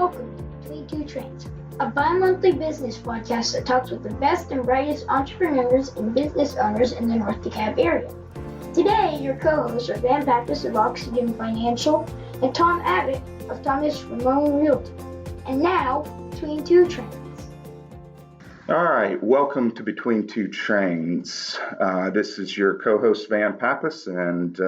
Welcome to Between Two Trains, a bi-monthly business podcast that talks with the best and brightest entrepreneurs and business owners in the North DeKalb area. Today, your co-hosts are Van Pappas of Oxygen Financial and Tom Abbott of Thomas Ramone Realty. And now, Between Two Trains. All right, welcome to Between Two Trains. This is your co-host Van Pappas, and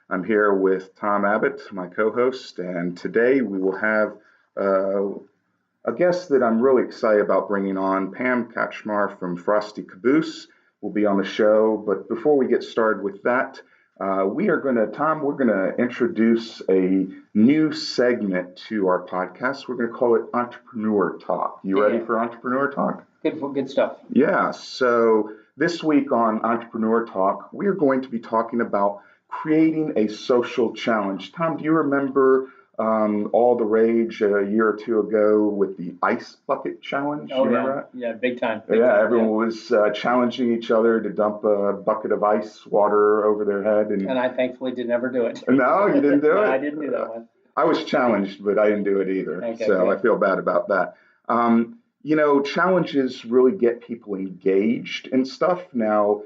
I'm here with Tom Abbott, my co-host, and today we will have a guest that I'm really excited about bringing on. Pam Kachmar from Frosty Caboose will be on the show, but before we get started with that, we're going to introduce a new segment to our podcast. We're going to call it Entrepreneur Talk. You ready for Entrepreneur Talk? Good stuff. Yeah, so this week on Entrepreneur Talk, we're going to be talking about creating a social challenge. Tom, do you remember all the rage a year or two ago with the ice bucket challenge? Oh, you remember that? Yeah, big time. Everyone was challenging each other to dump a bucket of ice water over their head. And I thankfully did never do it. No, you didn't do it? No, I didn't do that one. I was challenged, but I didn't do it either. Okay, so good. I feel bad about that. Challenges really get people engaged and stuff. Now,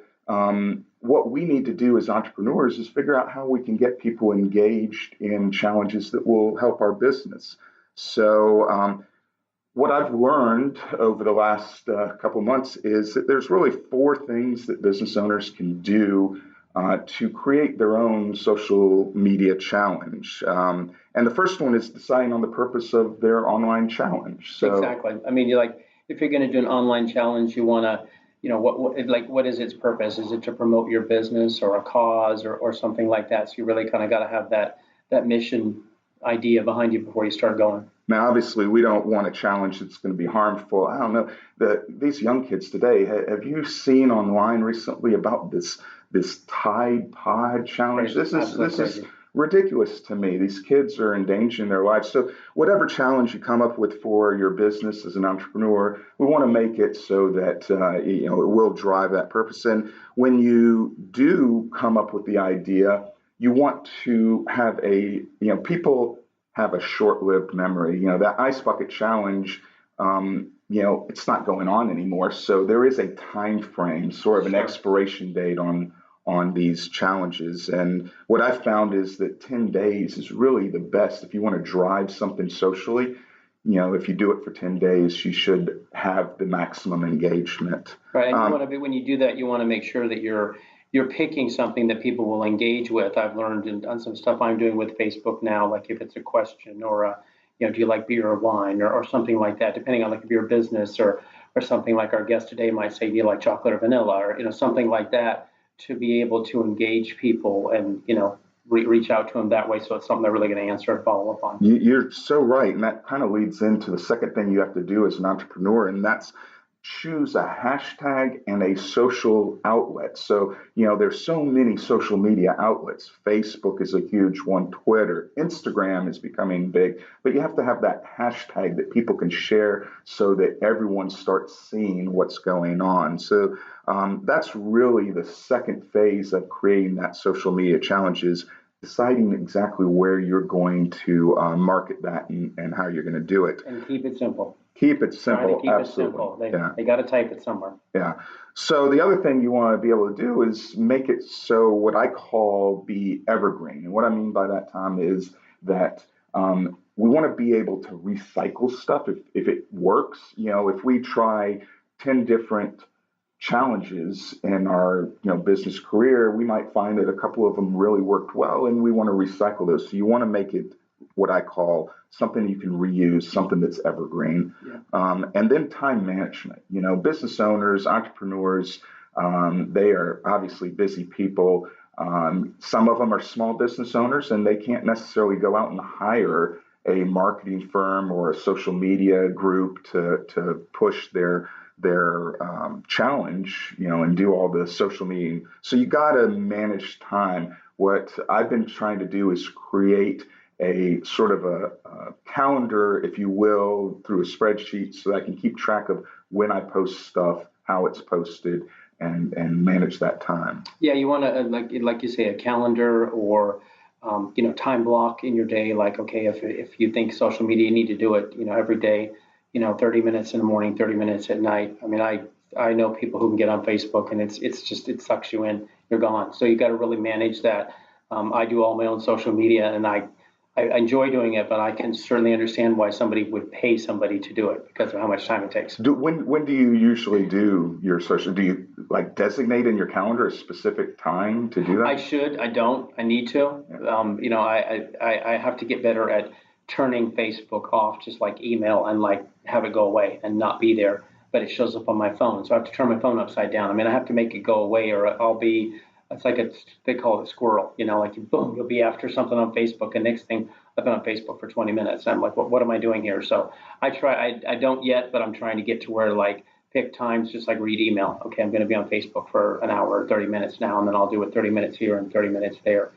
what we need to do as entrepreneurs is figure out how we can get people engaged in challenges that will help our business. So what I've learned over the last couple months is that there's really 4 things that business owners can do to create their own social media challenge. And the first one is deciding on the purpose of their online challenge. So, Exactly. I mean, if you're going to do an online challenge, you want to, what is its purpose? Is it to promote your business or a cause or something like that? So you really kind of got to have that mission idea behind you before you start going. Now, obviously, we don't want a challenge that's going to be harmful. I don't know, these young kids today, have you seen online recently about this Tide Pod challenge? This is ridiculous to me. These kids are endangering their lives. So whatever challenge you come up with for your business as an entrepreneur, we want to make it so that it will drive that purpose. And when you do come up with the idea, you want to have people have a short-lived memory. That ice bucket challenge, it's not going on anymore. So there is a time frame, sort of an expiration date on these challenges. And what I've found is that 10 days is really the best. If you want to drive something socially, if you do it for 10 days, you should have the maximum engagement. Right. And when you do that, you want to make sure that you're picking something that people will engage with. I've learned on some stuff I'm doing with Facebook now, like if it's a question or do you like beer or wine or something like that, depending on if you're a business or something like our guest today might say, do you like chocolate or vanilla or something like that, to be able to engage people and reach out to them that way. So it's something they're really going to answer and follow up on. You're so right. And that kind of leads into the second thing you have to do as an entrepreneur, and that's choose a hashtag and a social outlet. So, there's so many social media outlets. Facebook is a huge one, Twitter, Instagram is becoming big, but you have to have that hashtag that people can share so that everyone starts seeing what's going on. So that's really the second phase of creating that social media challenge, is deciding exactly where you're going to market that and how you're going to do it. And keep it simple. Keep it simple, keep absolutely. It simple. They got to type it somewhere. Yeah. So the other thing you want to be able to do is make it so what I call be evergreen. And what I mean by that, Tom, is that we want to be able to recycle stuff if it works. If we try 10 different challenges in our business career, we might find that a couple of them really worked well, and we want to recycle those. So you want to make it what I call something you can reuse, something that's evergreen. Yeah. And then time management. Business owners, entrepreneurs, they are obviously busy people. Some of them are small business owners, and they can't necessarily go out and hire a marketing firm or a social media group to push their challenge, and do all the social media. So you got to manage time. What I've been trying to do is create a sort of a calendar, if you will, through a spreadsheet, so that I can keep track of when I post stuff, how it's posted, and manage that time. Yeah, you want to, like you say, a calendar or time block in your day. Like, okay, if you think social media, you need to do it, every day, 30 minutes in the morning, 30 minutes at night. I mean, I know people who can get on Facebook and it sucks you in, you're gone. So you got to really manage that. I do all my own social media and I enjoy doing it, but I can certainly understand why somebody would pay somebody to do it because of how much time it takes. When do you usually do your social? Do you like designate in your calendar a specific time to do that? I should. I don't. I need to. I have to get better at turning Facebook off, just like email, and like have it go away and not be there, but it shows up on my phone. So I have to turn my phone upside down. I mean, I have to make it go away, or I'll be. It's like they call it squirrel, like boom, you'll be after something on Facebook, and next thing I've been on Facebook for 20 minutes. And I'm like, what am I doing here? So I try. I don't yet, but I'm trying to get to where like pick times, just like read email. Okay, I'm going to be on Facebook for an hour or 30 minutes now, and then I'll do it 30 minutes here and 30 minutes there.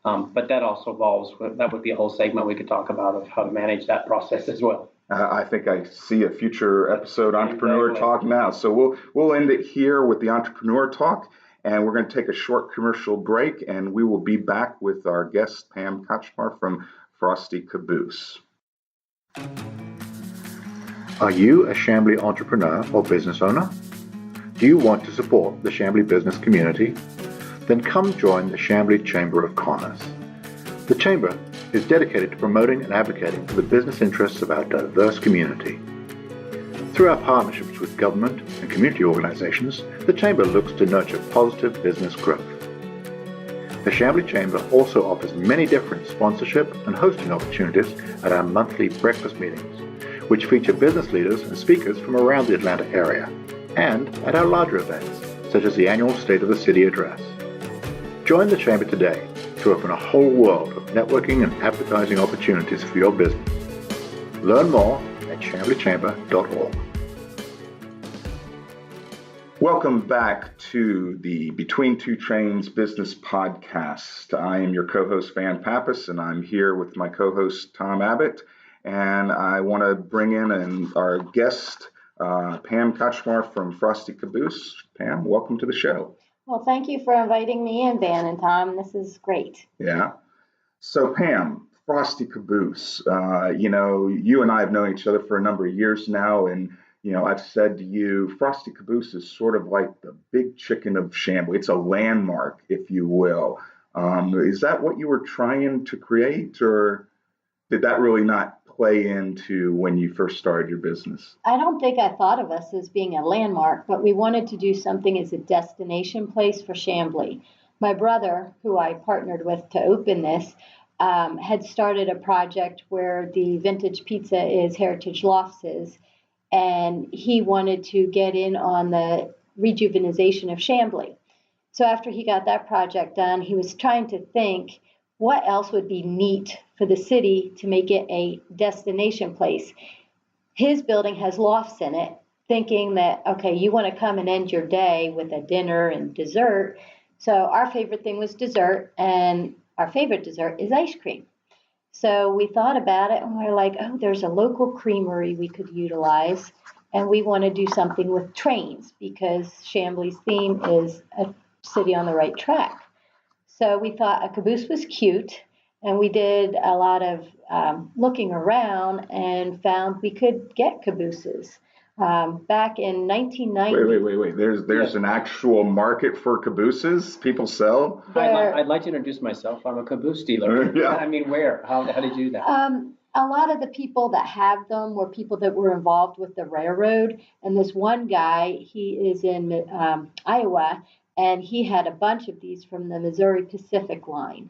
But that also involves, that would be a whole segment we could talk about of how to manage that process as well. I think I see a future episode Entrepreneur Talk now. So we'll end it here with the Entrepreneur Talk, and we're going to take a short commercial break, and we will be back with our guest, Pam Kachmar from Frosty Caboose. Are you a Chambly entrepreneur or business owner? Do you want to support the Chambly business community? Then come join the Chambly Chamber of Commerce. The Chamber is dedicated to promoting and advocating for the business interests of our diverse community. Through our partnerships with government and community organizations, the Chamber looks to nurture positive business growth. The Chambly Chamber also offers many different sponsorship and hosting opportunities at our monthly breakfast meetings, which feature business leaders and speakers from around the Atlanta area, and at our larger events, such as the annual State of the City Address. Join the Chamber today to open a whole world of networking and advertising opportunities for your business. Learn more at chamblychamber.org. Welcome back to the Between Two Trains Business Podcast. I am your co-host, Van Pappas, and I'm here with my co-host, Tom Abbott. And I want to bring in our guest, Pam Kachmar from Frosty Caboose. Pam, welcome to the show. Well, thank you for inviting me in, Van and Tom. This is great. Yeah. So, Pam, Frosty Caboose, you and I have known each other for a number of years now, and I've said to you, Frosty Caboose is sort of like the big chicken of Chambly. It's a landmark, if you will. Is that what you were trying to create, or did that really not play into when you first started your business? I don't think I thought of us as being a landmark, but we wanted to do something as a destination place for Chambly. My brother, who I partnered with to open this, had started a project where the Vintage Pizza is Heritage Lofts, and he wanted to get in on the rejuvenization of Chambly. So after he got that project done, he was trying to think what else would be neat for the city to make it a destination place. His building has lofts in it, thinking that, okay, you want to come and end your day with a dinner and dessert. So our favorite thing was dessert, and our favorite dessert is ice cream. So we thought about it, and we're like, oh, there's a local creamery we could utilize, and we want to do something with trains because Chambly's theme is a city on the right track. So we thought a caboose was cute, and we did a lot of looking around and found we could get cabooses. Back in 1990. Wait. There's an actual market for cabooses? People sell? I'd like to introduce myself. I'm a caboose dealer. Yeah. I mean, where? How did you do that? A lot of the people that have them were people that were involved with the railroad. And this one guy, he is in Iowa, and he had a bunch of these from the Missouri Pacific line.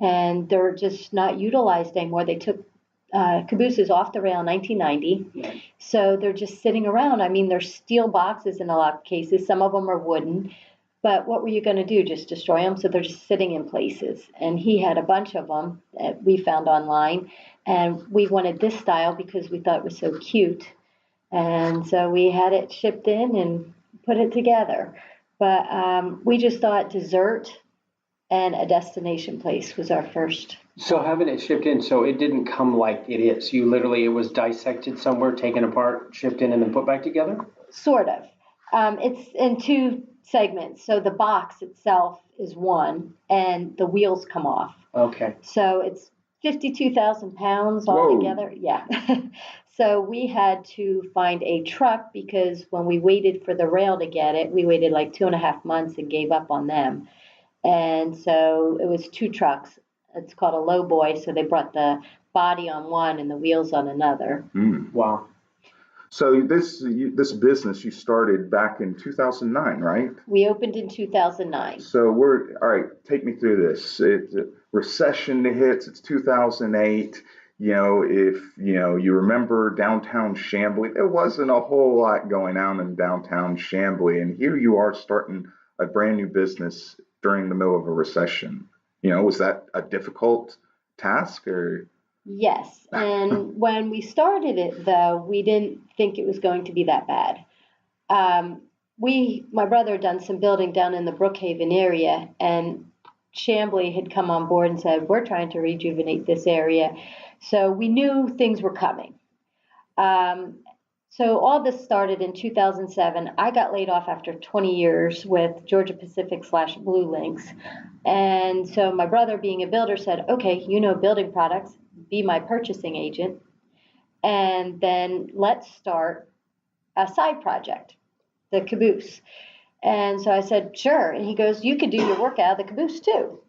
And they're just not utilized anymore. They took cabooses off the rail in 1990. Yeah. So they're just sitting around. I mean, they're steel boxes in a lot of cases. Some of them are wooden. But what were you going to do? Just destroy them? So they're just sitting in places. And he had a bunch of them that we found online. And we wanted this style because we thought it was so cute. And so we had it shipped in and put it together. But we just thought dessert and a destination place was our first. So having it shipped in, so it didn't come like it is. You literally, it was dissected somewhere, taken apart, shipped in, and then put back together? Sort of. It's in two segments. So the box itself is one, and the wheels come off. Okay. So it's 52,000 pounds Whoa. altogether. Yeah. So we had to find a truck because when we waited for the rail to get it, we waited like 2.5 months and gave up on them. And so it was 2 trucks. It's called a low boy. So they brought the body on one and the wheels on another. Wow. So this business you started back in 2009, right? We opened in 2009. So all right. Take me through this. Recession hits. It's 2008. If you remember downtown Chamblee, there wasn't a whole lot going on in downtown Chamblee, and here you are starting a brand new business during the middle of a recession. Was that a difficult task or? Yes, and when we started it, though, we didn't think it was going to be that bad. My brother had done some building down in the Brookhaven area, and Chamblee had come on board and said, we're trying to rejuvenate this area. So we knew things were coming. So all this started in 2007. I got laid off after 20 years with Georgia Pacific / Blue Links. And so my brother, being a builder, said, okay, building products, be my purchasing agent. And then let's start a side project, the caboose. And so I said, sure. And he goes, you could do your work out of the caboose too,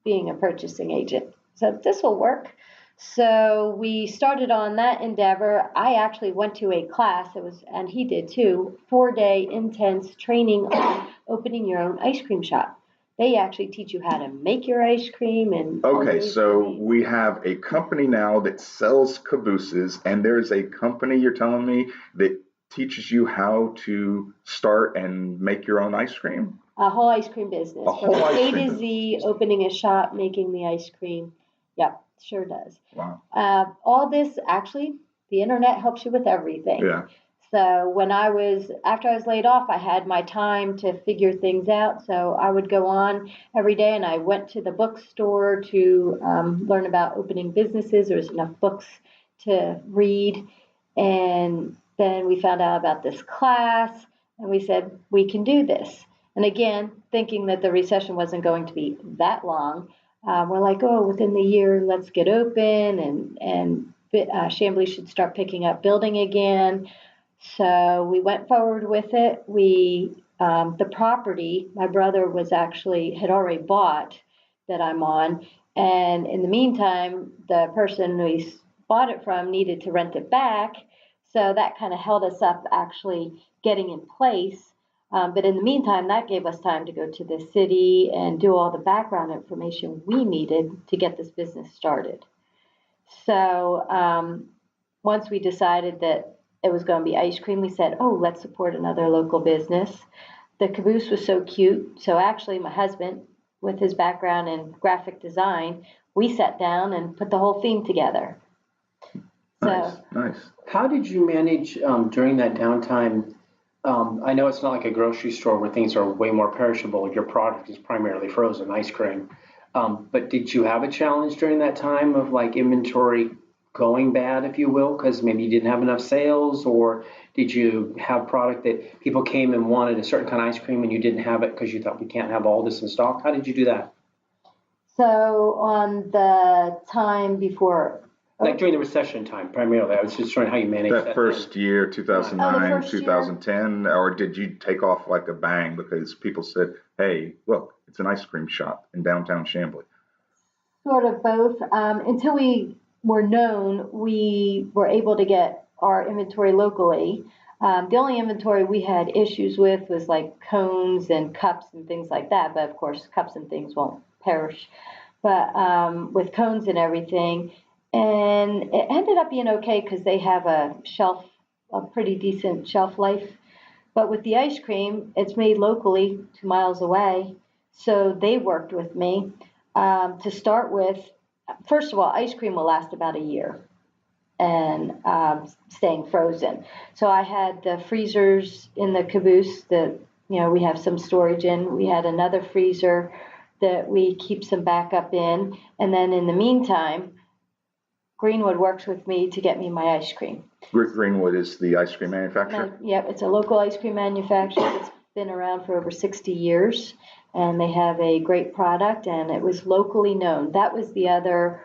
being a purchasing agent. So this will work. So we started on that endeavor. I actually went to a class, and he did too, 4-day intense training on opening your own ice cream shop. They actually teach you how to make your ice cream and. Okay, so we have a company now that sells cabooses, and there's a company you're telling me that teaches you how to start and make your own ice cream? A whole ice cream business. From A to Z, opening a shop, making the ice cream. Yep, sure does. Wow. All this, actually, the internet helps you with everything. Yeah. So after I was laid off, I had my time to figure things out. So I would go on every day, and I went to the bookstore to learn about opening businesses. There was enough books to read. And then we found out about this class, and we said, we can do this. And again, thinking that the recession wasn't going to be that long, we're like, within the year, let's get open, and Chamblee should start picking up building again. So we went forward with it. The property my brother had already bought that I'm on. And in the meantime, the person we bought it from needed to rent it back. So that kind of held us up actually getting in place. But in the meantime, that gave us time to go to the city and do all the background information we needed to get this business started. So once we decided that it was going to be ice cream, we said, let's support another local business. The caboose was so cute. So actually, my husband, with his background in graphic design, we sat down and put the whole theme together. Nice. How did you manage during that downtime? I know it's not like a grocery store where things are way more perishable. Your product is primarily frozen ice cream. But did you have a challenge during that time of like inventory going bad, if you will, because maybe you didn't have enough sales, or did you have product that people came and wanted a certain kind of ice cream and you didn't have it because you thought we can't have all this in stock? How did you do that? So on the time before, like during the recession time, primarily, I was just showing how you managed that first year, 2009, 2010, or did you take off like a bang because people said, hey, look, it's an ice cream shop in downtown Chamblee? Sort of both. Until we were known, we were able to get our inventory locally. The only inventory we had issues with was like cones and cups and things like that. But of course, cups and things won't perish. But with cones and everything, and it ended up being okay because they have a pretty decent shelf life. But with the ice cream, it's made locally 2 miles away. So they worked with me to start with. First of all, ice cream will last about a year and staying frozen. So I had the freezers in the caboose that, we have some storage in. We had another freezer that we keep some backup in. And then in the meantime, Greenwood works with me to get me my ice cream. Greenwood is the ice cream manufacturer? Yep, it's a local ice cream manufacturer that's been around for over 60 years. and they have a great product, and it was locally known. That was the other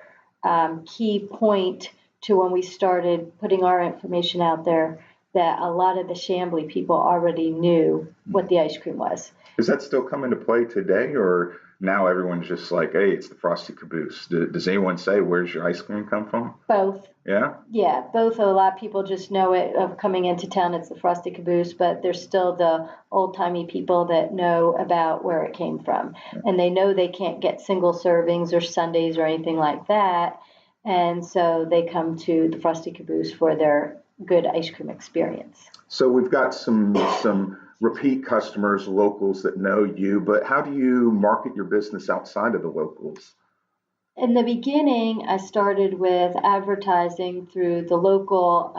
key point to when we started putting our information out there, that a lot of the Chamblee people already knew what the ice cream was. Does that still come into play today, or now everyone's just like, hey, it's the Frosty Caboose? Does anyone say, where's your ice cream come from? Both. Yeah? Yeah, both. A lot of people just know it of coming into town, it's the Frosty Caboose, but there's still the old-timey people that know about where it came from. And they know they can't get single servings or sundaes or anything like that. And so they come to the Frosty Caboose for their good ice cream experience. So we've got some repeat customers, locals that know you, but how do you market your business outside of the locals? In the beginning, I started with advertising through the local,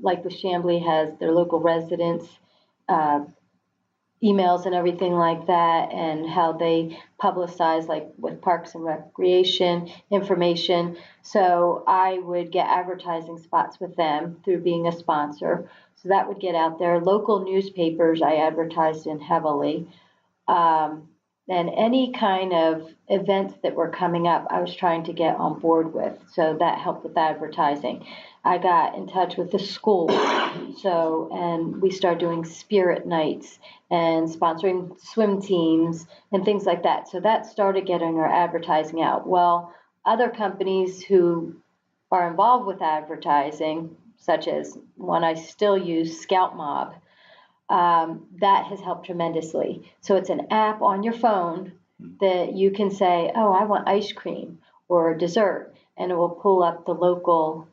like the Chamblee has their local residents, emails and everything like that, and how they publicize, like with Parks and Recreation information. So I would get advertising spots with them through being a sponsor. So that would get out there. Local newspapers I advertised in heavily. And any kind of events that were coming up, I was trying to get on board with. So that helped with advertising. I got in touch with the school. And we started doing spirit nights and sponsoring swim teams and things like that. So that started getting our advertising out. Well, other companies who are involved with advertising, such as one I still use, Scout Mob, that has helped tremendously. So it's an app on your phone that you can say, oh, I want ice cream or dessert, and it will pull up the local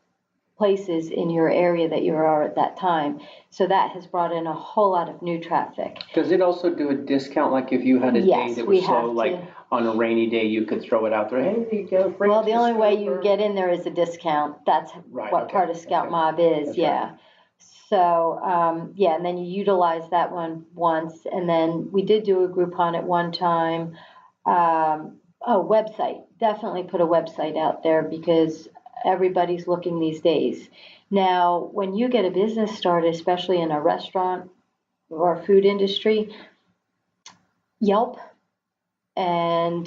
places in your area that you are at that time. So that has brought in a whole lot of new traffic. Does it also do a discount? Like if you had a day that was slow, like on a rainy day, you could throw it out there. Hey, you go. Well, the only way you get in there is a discount. That's what part of Scout Mob is. That's yeah. Right. So, and then you utilize that one once. And then we did do a Groupon at one time. Website. Definitely put a website out there because everybody's looking these days. Now, when you get a business started, especially in a restaurant or food industry, Yelp and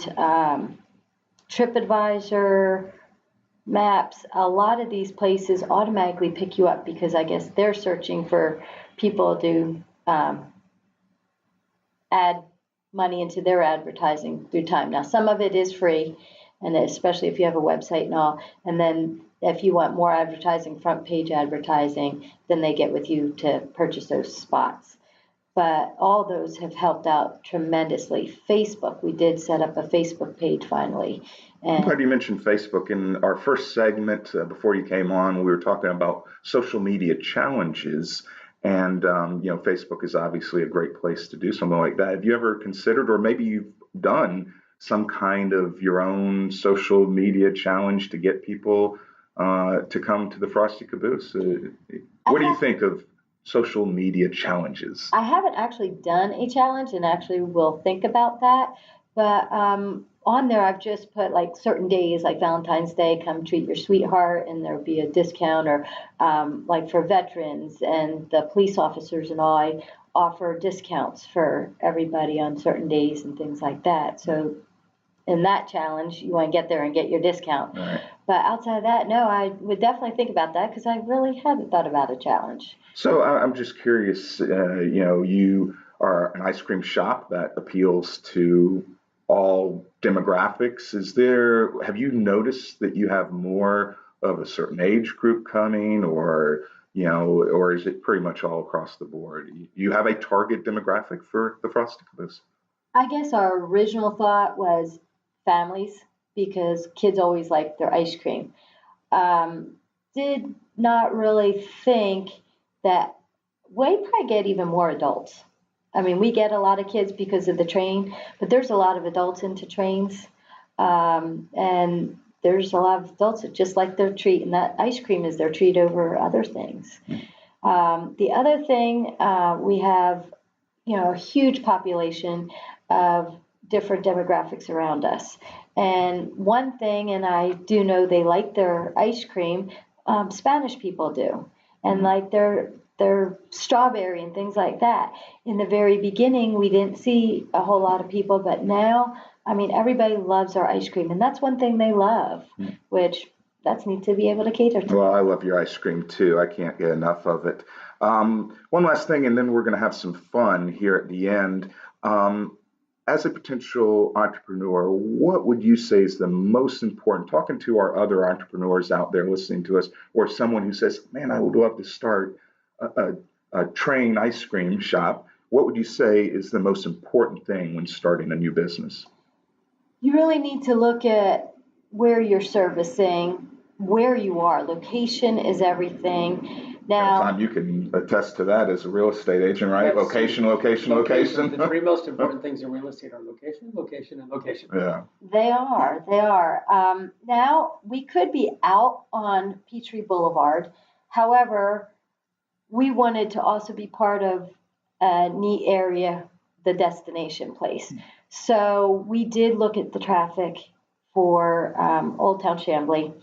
TripAdvisor, Maps, a lot of these places automatically pick you up because I guess they're searching for people to add money into their advertising through time. Now, some of it is free, and especially if you have a website and all. And then if you want more advertising, front page advertising, then they get with you to purchase those spots. But all those have helped out tremendously. Facebook, we did set up a Facebook page finally. I'm glad you mentioned Facebook. In our first segment, before you came on, we were talking about social media challenges. And, Facebook is obviously a great place to do something like that. Have you ever considered, or maybe you've done some kind of your own social media challenge to get people to come to the Frosty Caboose? What do you think of social media challenges? I haven't actually done a challenge and actually will think about that. But on there, I've just put like certain days, like Valentine's Day, come treat your sweetheart, and there'll be a discount, or like for veterans and the police officers and all, I offer discounts for everybody on certain days and things like that. So in that challenge, you want to get there and get your discount. Right. But outside of that, no, I would definitely think about that because I really hadn't thought about a challenge. So I'm just curious, you are an ice cream shop that appeals to all demographics. Have you noticed that you have more of a certain age group coming, or is it pretty much all across the board? You have a target demographic for the Frosty Caboose? I guess our original thought was families, because kids always like their ice cream. Did not really think that we probably get even more adults. I mean, we get a lot of kids because of the train, but there's a lot of adults into trains. And there's a lot of adults that just like their treat, and that ice cream is their treat over other things. The other thing, we have, a huge population of different demographics around us. And one thing, and I do know they like their ice cream, Spanish people do. And like their strawberry and things like that. In the very beginning, we didn't see a whole lot of people, but now, I mean, everybody loves our ice cream, and that's one thing they love, which that's neat to be able to cater to. Well, I love your ice cream too. I can't get enough of it. One last thing, and then we're going to have some fun here at the end. As a potential entrepreneur, what would you say is the most important, talking to our other entrepreneurs out there listening to us, or someone who says, man, I would love to start a train ice cream shop, what would you say is the most important thing when starting a new business? You really need to look at where you're servicing, where you are. Location is everything. Now, Tom, you can attest to that as a real estate agent, right? Yes. Location, location, location. The three most important things in real estate are location, location, and location. Yeah. they are. Now, we could be out on Peachtree Boulevard. However, we wanted to also be part of a neat area, the destination place. So we did look at the traffic for Old Town Chamblee,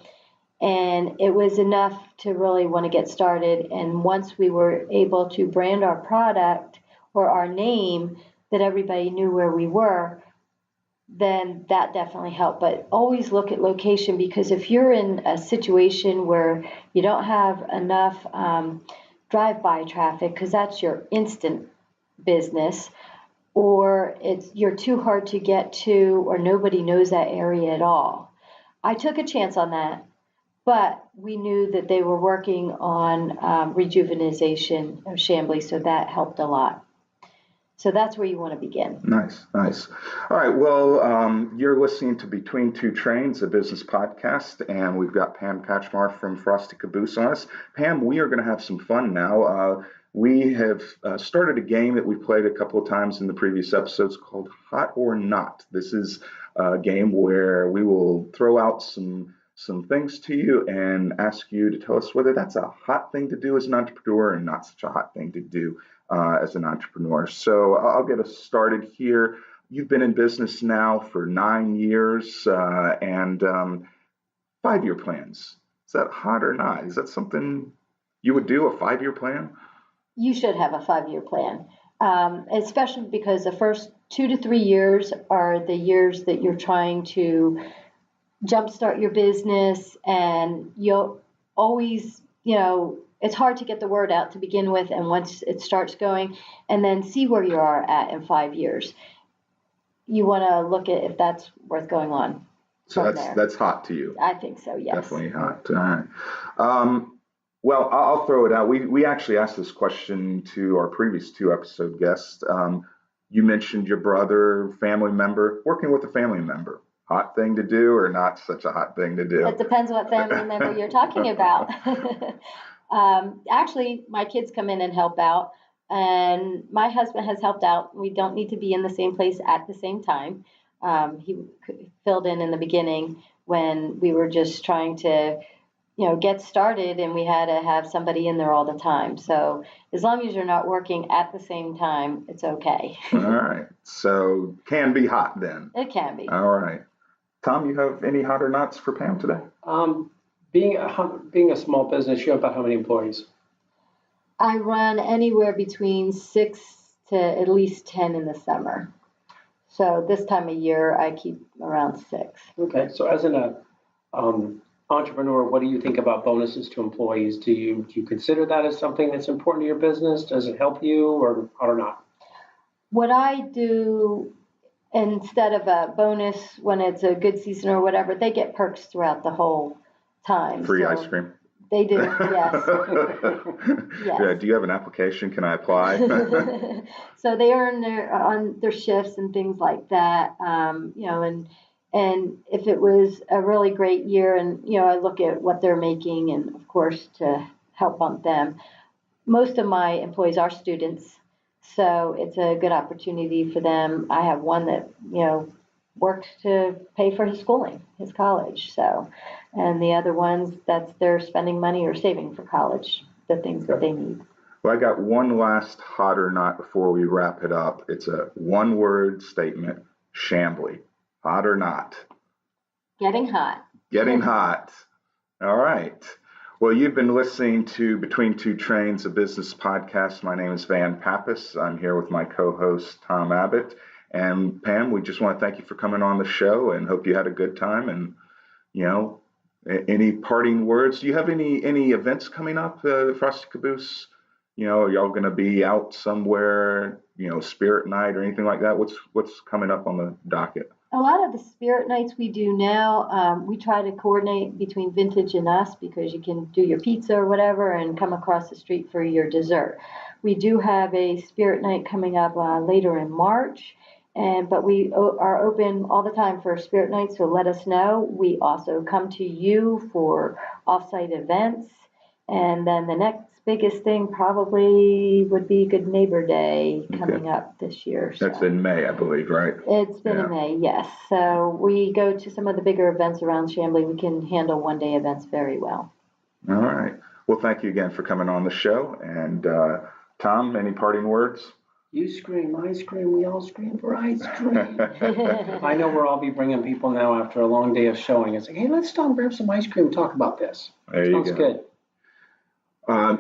and it was enough to really want to get started. And once we were able to brand our product or our name that everybody knew where we were, then that definitely helped. But always look at location, because if you're in a situation where you don't have enough drive-by traffic, because that's your instant business, or you're too hard to get to, or nobody knows that area at all. I took a chance on that, but we knew that they were working on rejuvenization of Chamblee, so that helped a lot. So that's where you want to begin. Nice, nice. All right, well, you're listening to Between Two Trains, a business podcast, and we've got Pam Kachmar from Frosty Caboose on us. Pam, we are going to have some fun now. We have started a game that we've played a couple of times in the previous episodes called Hot or Not. This is a game where we will throw out some things to you and ask you to tell us whether that's a hot thing to do as an entrepreneur and not such a hot thing to do as an entrepreneur. So I'll get us started here. You've been in business now for 9 years and 5-year plans. Is that hot or not? Is that something you would do, a 5-year plan? You should have a 5-year plan, especially because the first 2 to 3 years are the years that you're trying to jumpstart your business, and you'll always, it's hard to get the word out to begin with, and once it starts going, and then see where you are at in 5 years. You want to look at if that's worth going on. So that's hot to you. I think so, yes. Definitely hot. All right. Well, I'll throw it out. We actually asked this question to our previous 2 episode guests. You mentioned your brother, family member, working with a family member. Hot thing to do or not such a hot thing to do? It depends what family member you're talking about. Actually, my kids come in and help out, and my husband has helped out. We don't need to be in the same place at the same time. He filled in the beginning when we were just trying to get started, and we had to have somebody in there all the time. So as long as you're not working at the same time, it's okay. All right. So can be hot then. It can be. All right. Tom, you have any hot or nots for Pam today? Being a small business, you have about how many employees? I run anywhere between 6 to at least 10 in the summer. So this time of year, I keep around 6. Okay. So as an entrepreneur, what do you think about bonuses to employees? Do you consider that as something that's important to your business? Does it help you or not? What I do, instead of a bonus when it's a good season or whatever, they get perks throughout the whole time. Free ice cream. They do, yes. Yes. Yeah. Do you have an application? Can I apply? So they earn on their shifts and things like that, and if it was a really great year, and I look at what they're making, and of course to help bump them. Most of my employees are students, so it's a good opportunity for them. I have one that works to pay for his schooling, his college. So, and the other ones they're spending money or saving for college, the things that they need. Well, I got one last hot or not before we wrap it up. It's a 1-word statement: Chamblee. Hot or not? Getting hot. Getting hot. All right. Well, you've been listening to Between Two Trains, a business podcast. My name is Van Pappas. I'm here with my co-host, Tom Abbott. And Pam, we just want to thank you for coming on the show and hope you had a good time. And, any parting words? Do you have any events coming up, the Frosty Caboose? Are y'all going to be out somewhere, Spirit Night or anything like that? What's coming up on the docket? A lot of the spirit nights we do now, we try to coordinate between Vintage and us because you can do your pizza or whatever and come across the street for your dessert. We do have a spirit night coming up later in March, but we are open all the time for spirit nights, so let us know. We also come to you for off-site events, and then the next biggest thing probably would be Good Neighbor Day coming up this year. That's in May, I believe, right? It's been in May, yes. So we go to some of the bigger events around Chamblee. We can handle one-day events very well. All right. Well, thank you again for coming on the show. And Tom, any parting words? You scream, I scream, we all scream for ice cream. I know we'll all be bringing people now after a long day of showing. It's like, hey, let's stop and grab some ice cream and talk about this. There you go. Sounds good.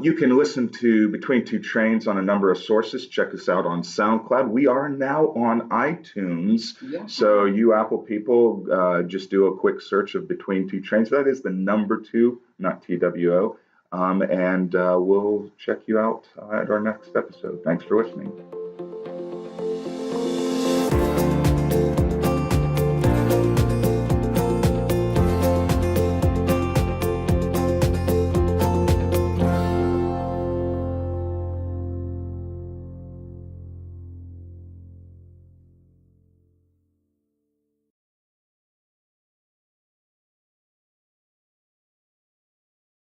You can listen to Between Two Trains on a number of sources. Check us out on SoundCloud. We are now on iTunes. Yeah. So you Apple people, just do a quick search of Between Two Trains. That is the number 2, not TWO. And we'll check you out at our next episode. Thanks for listening.